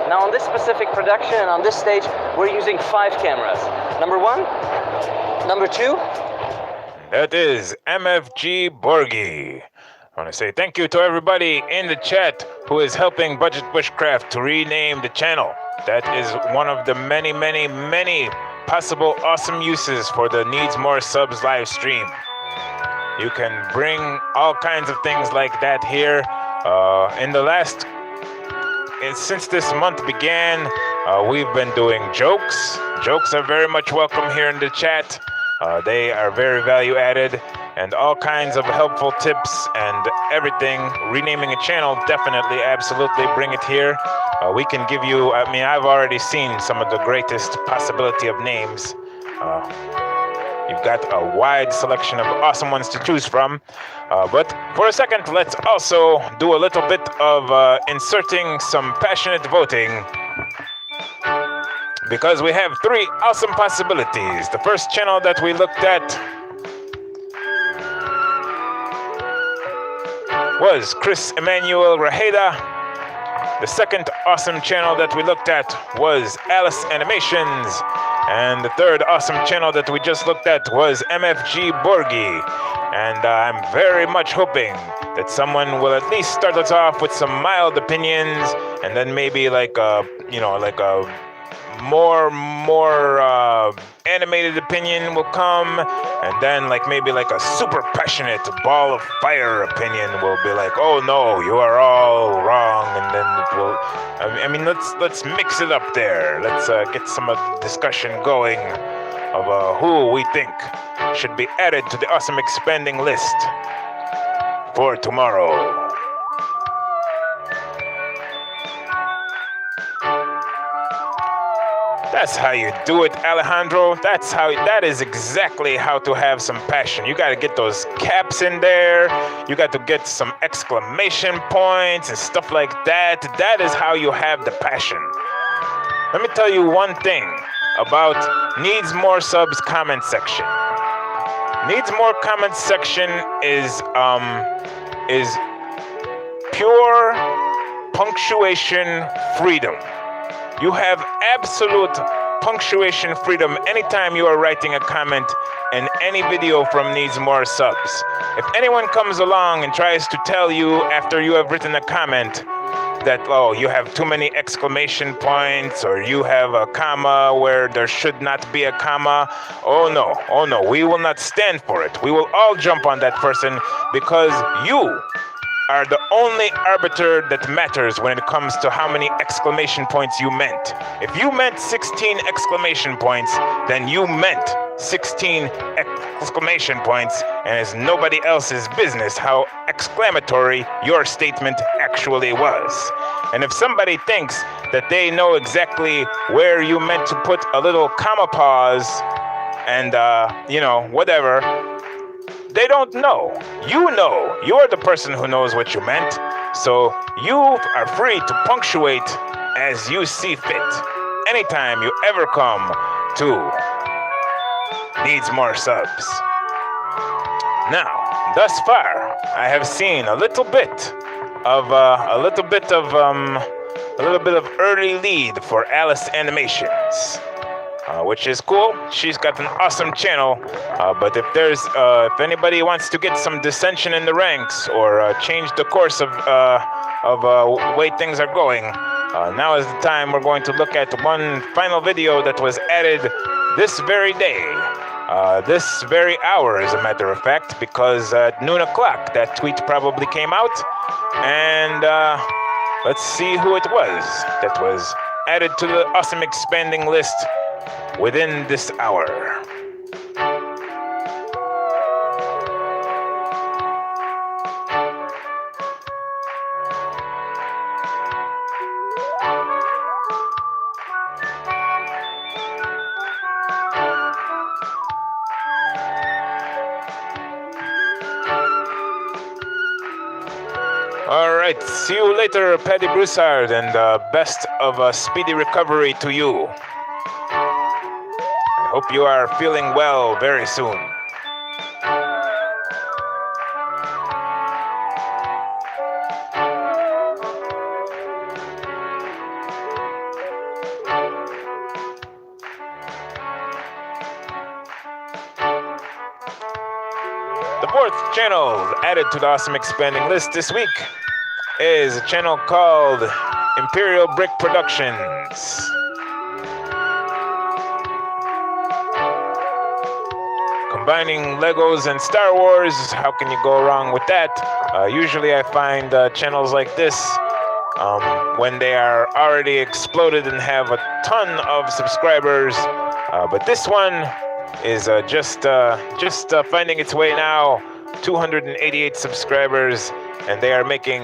Now, on this specific production and on this stage, we're using 5 cameras. Number 1, number 2. That is MFG Borgi. I want to say thank you to everybody in the chat who is helping Budget Bushcraft to rename the channel. That is one of the many, many, many possible awesome uses for the Needs More Subs live stream. You can bring all kinds of things like that here. Since this month began, we've been doing jokes. Jokes are very much welcome here in the chat. They are very value added, and all kinds of helpful tips and everything. Renaming a channel, definitely, absolutely bring it here. We can give you, I mean, I've already seen some of the greatest possibility of names. You've got a wide selection of awesome ones to choose from. But for a second, let's also do a little bit of inserting some passionate voting. Because we have 3 awesome possibilities. The first channel that we looked at was Chris Emmanuel Raheda. The second awesome channel that we looked at was Alice Animations. And the third awesome channel that we just looked at was MFG Borgi. And I'm very much hoping that someone will at least start us off with some mild opinions, and then maybe like a more animated opinion will come, and then maybe a super passionate ball of fire opinion will be like, oh no, you are all wrong, and then it will, I mean, let's mix it up there. Let's get some discussion going of who we think should be added to the awesome expanding list for tomorrow. That's how you do it, Alejandro. That is exactly how to have some passion. You got to get those caps in there. You got to get some exclamation points and stuff like that. That is how you have the passion. Let me tell you one thing about Needs More Subs comment section. Needs More comment section is pure punctuation freedom. You have absolute punctuation freedom anytime you are writing a comment in any video from Needs More Subs. If anyone comes along and tries to tell you after you have written a comment that, oh, you have too many exclamation points, or you have a comma where there should not be a comma, oh no, we will not stand for it. We will all jump on that person, because you are the only arbiter that matters when it comes to how many exclamation points you meant. If you meant 16 exclamation points, then you meant 16 exclamation points, and it's nobody else's business how exclamatory your statement actually was. And if somebody thinks that they know exactly where you meant to put a little comma pause and, whatever, they don't know. You know. You're the person who knows what you meant. So you are free to punctuate as you see fit. Anytime you ever come to needs more subs. Now, thus far, I have seen a little bit of early lead for Alice Animations, which is cool. She's got an awesome channel. But if anybody wants to get some dissension in the ranks or change the course of way things are going, now is the time. We're going to look at one final video that was added this very day. This very hour, as a matter of fact, because at noon o'clock that tweet probably came out. And let's see who it was that was added to the awesome expanding list within this hour. All right, see you later, Paddy Broussard, and best of a speedy recovery to you. I hope you are feeling well very soon. The fourth channel added to the awesome expanding list this week is a channel called Imperial Brick Productions. Combining Legos and Star Wars, how can you go wrong with that? Usually I find channels like this, when they are already exploded and have a ton of subscribers, but this one is just finding its way now. 288 subscribers, and they are making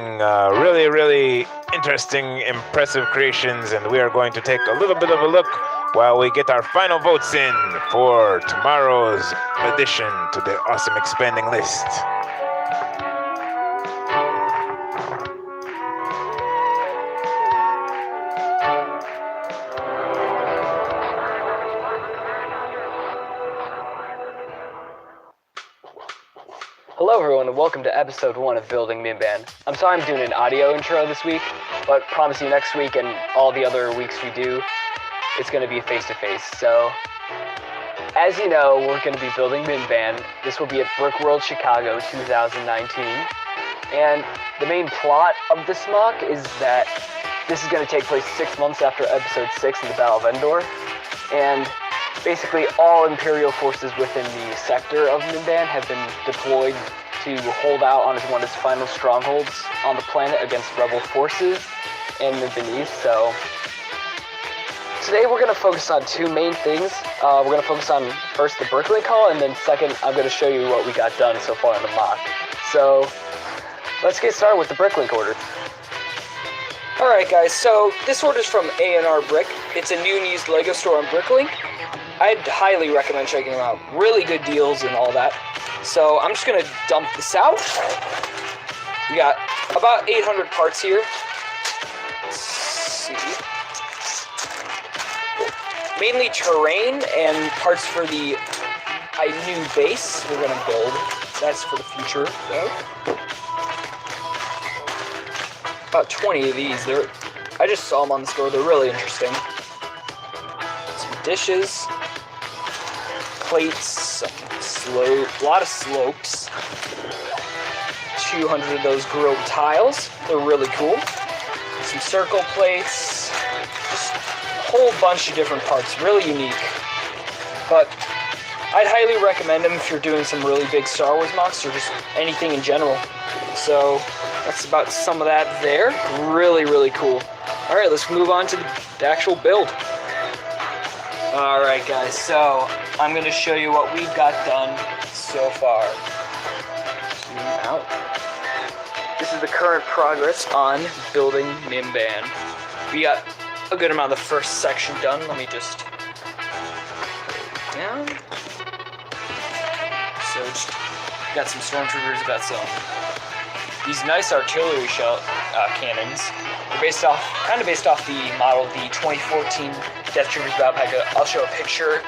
really, really interesting, impressive creations, and we are going to take a little bit of a look while we get our final votes in for tomorrow's addition to the awesome expanding list. Hello everyone and welcome to episode 1 of Building Minban. I'm sorry I'm doing an audio intro this week, but promise you next week and all the other weeks we do, it's going to be face-to-face. So, as you know, we're going to be building Minban. This will be at Brick World Chicago 2019. And the main plot of this mock is that this is going to take place 6 months after episode 6 in the Battle of Endor. And basically all Imperial forces within the sector of Minban have been deployed to hold out on one of its final strongholds on the planet against rebel forces in the beneath. So today we're going to focus on two main things. We're going to focus on first the Bricklink Hall, and then second I'm going to show you what we got done so far in the mock. So let's get started with the Bricklink order. Alright guys, so this order's from A&R Brick. It's a new and used LEGO store on Bricklink. I'd highly recommend checking them out. Really good deals and all that. So I'm just gonna dump this out. We got about 800 parts here. Let's see. Mainly terrain and parts for the new base we're gonna build. That's for the future though. About 20 of these. I just saw them on the store. They're really interesting. Some dishes, plates, a lot of slopes. 200 of those grilled tiles. They're really cool. Some circle plates. Just a whole bunch of different parts. Really unique. But I'd highly recommend them if you're doing some really big Star Wars mocks or just anything in general. So that's about some of that there. Really, really cool. Alright, let's move on to the actual build. Alright guys, so I'm going to show you what we've got done so far. Zoom out. This is the current progress on building Minban. We got a good amount of the first section done. Let me just down. So just got some stormtroopers, got some these nice artillery shell cannons. They're kind of based off the model, the 2014 Death Troopers Battle Pack. I'll show a picture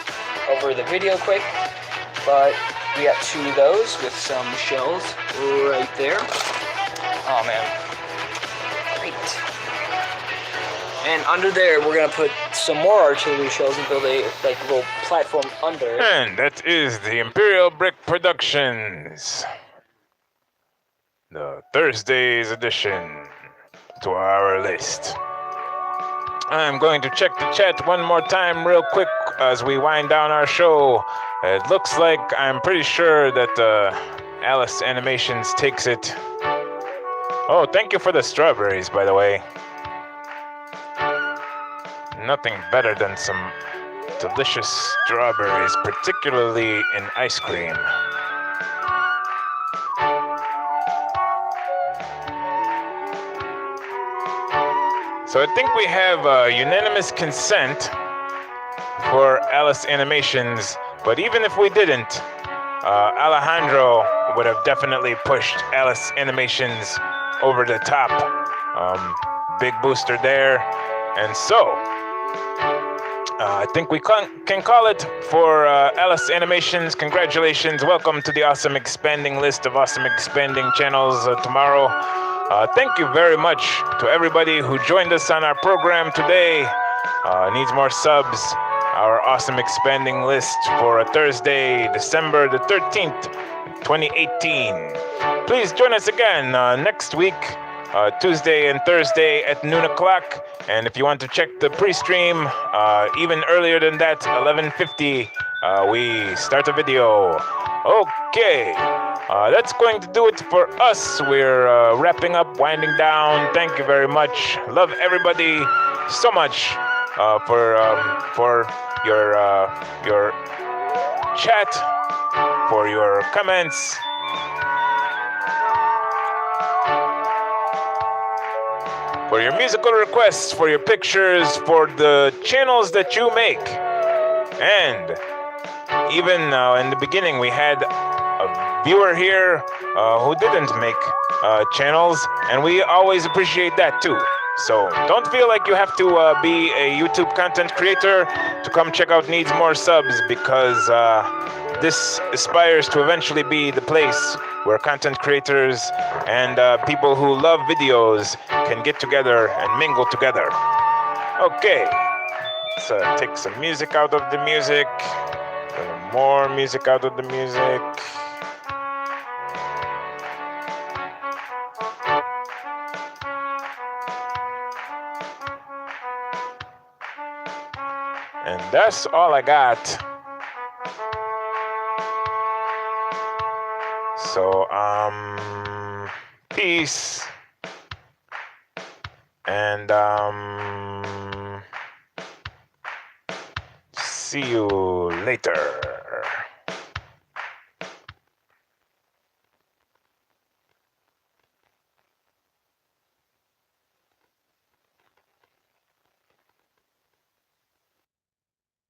over the video quick, but we got 2 of those with some shells right there. Oh man, great. And under there, we're gonna put some more artillery shells and build a little platform under it. And that is the Imperial Brick Productions, the Thursday's addition to our list. I'm going to check the chat one more time real quick as we wind down our show. It looks like I'm pretty sure that Alice Animations takes it. Oh, thank you for the strawberries, by the way. Nothing better than some delicious strawberries, particularly in ice cream. So I think we have unanimous consent for Alice Animations, but even if we didn't, Alejandro would have definitely pushed Alice Animations over the top. Big booster there. And so, I think we can call it for Alice Animations. Congratulations. Welcome to the awesome expanding list of awesome expanding channels tomorrow. Thank you very much to everybody who joined us on our program today. Needs more subs. Our awesome expanding list for a Thursday, December the 13th, 2018. Please join us again next week, Tuesday and Thursday at noon o'clock. And if you want to check the pre-stream, even earlier than that, 11:50, we start a video. Okay, that's going to do it for us. We're wrapping up, winding down. Thank you very much. Love everybody so much for your chat, for your comments. For your musical requests, for your pictures, for the channels that you make. And even in the beginning, we had a viewer here who didn't make channels, and we always appreciate that too. So don't feel like you have to be a YouTube content creator to come check out Needs More Subs, because this aspires to eventually be the place where content creators and people who love videos can get together and mingle together. Okay, let's take some music out of the music, a little more music out of the music. And that's all I got. So, peace. And, see you later.